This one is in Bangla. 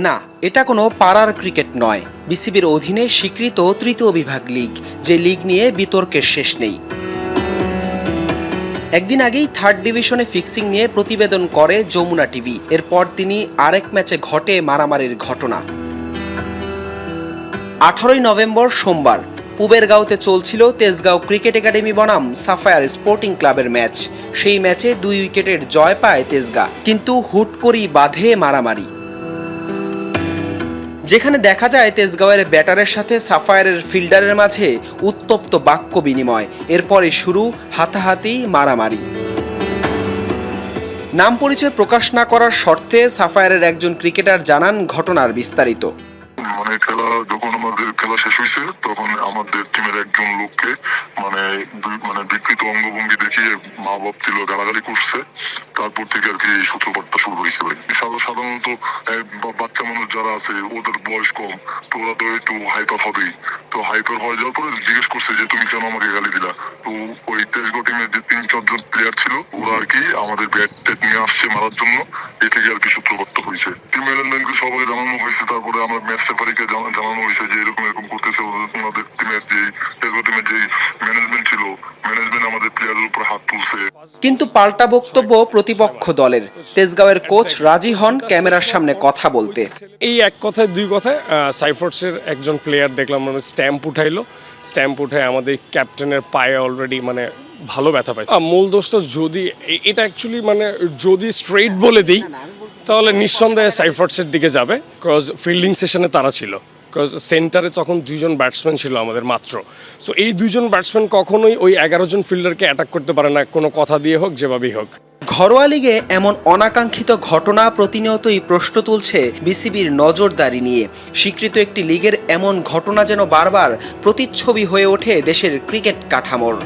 না, এটা কোনো পাড়ার ক্রিকেট নয়, বিসিবির অধীনে স্বীকৃত তৃতীয় বিভাগ লিগ, যে লিগ নিয়ে বিতর্কের শেষ নেই। একদিন আগেই থার্ড ডিভিশনে ফিক্সিং নিয়ে প্রতিবেদন করে যমুনা টিভি। এরপর তিনি আরেক ম্যাচে ঘটে মারামারির ঘটনা। 18 নভেম্বর সোমবার পুবেরগাঁওতে চলছিল তেজগাঁও ক্রিকেট একাডেমি বনাম সাফায়ার স্পোর্টিং ক্লাবের ম্যাচ। সেই ম্যাচে 2 উইকেটের জয় পায় তেজগাঁ, কিন্তু হুট করেই বাধে মারামারি। যেখানে দেখা যায় তেজগাঁওয়ের ব্যাটারের সাথে সাফায়ারের ফিল্ডারের মাঝে উত্তপ্ত বাক্য বিনিময়। এরপরে শুরু হাতাহাতি, মারামারি। নাম পরিচয় প্রকাশ না করার শর্তে সাফায়ারের একজন ক্রিকেটার জানান ঘটনার বিস্তারিত। খেলা যখন আমাদের খেলা শেষ হয়েছে তখন আমাদের টিমের একজন লোককে বিকৃত অঙ্গভঙ্গি দেখিয়ে মা বাপ ছিল গালাগালি করছে। তারপর থেকে আর কি এই সূত্রপাতটা শুরু হয়েছে। সাধারণত বাচ্চা মানুষ যারা আছে ওদের বয়স কম, তো ওরা তো একটু হাইপার হবেই। তো হাইপার হয়ে যাওয়ার পরে জিজ্ঞেস করছে যে তুমি কেন আমাকে গালি দিলা। তো ওই তেজগাঁও টিমের যে 3-4 জন প্লেয়ার ছিল ওরা আর কি আমাদের ব্যাট নিয়ে আসছে মারার জন্য। এ থেকে আর কি সূত্রপাতটা হয়েছে। টিম ম্যানেজমেন্টকে সবাই জানানো হয়েছে। তারপরে আমরা ম্যাচ রেফারিকে জানানো হয়েছে যে এরকম করতেছে। ওনাদের টিমের যে তেজগাঁও টিমের যে ম্যানেজমেন্ট ছিল, ম্যানেজমেন্ট আমাদের প্লেয়ারের উপর হাত তুলছে। কিন্তু পাল্টা বক্তব্য প্রতিপক্ষ দলের। তেজগাঁওয়ের কোচ রাজি হন ক্যামেরার সামনে কথা বলতে। এই এক কথায় দুই কথায় সাইফোর্সের একজন প্লেয়ার দেখলাম স্ট্যাম্প উঠাইলো। স্ট্যাম্প উঠায় আমাদের ক্যাপ্টেনের পায়ে অলরেডি ভালো ব্যথা পায়। মূল দোষটা যদি এটা অ্যাকচুয়ালি যদি স্ট্রেইট বলে দিই তাহলে নিঃসন্দেহে সাইফোর্সের দিকে যাবে, বিকজ ফিল্ডিং সেশনে তারা ছিল। বিকজ সেন্টারে তখন 2 জন ব্যাটসম্যান ছিল আমাদের মাত্র। সো এই 2 জন ব্যাটসম্যান কখনোই ওই 11 জন ফিল্ডারকে অ্যাটাক করতে পারে না, কোনো কথা দিয়ে হোক, যেভাবেই হোক। ঘরোয়া লিগে এমন অনাকাঙ্ক্ষিত ঘটনা প্রতিনিয়তই প্রশ্ন তুলছে বিসিবির নজরদারি নিয়ে। স্বীকৃত একটি লিগের এমন ঘটনা যেন বারবার প্রতিচ্ছবি হয়ে ওঠে দেশের ক্রিকেট কাঠামোর।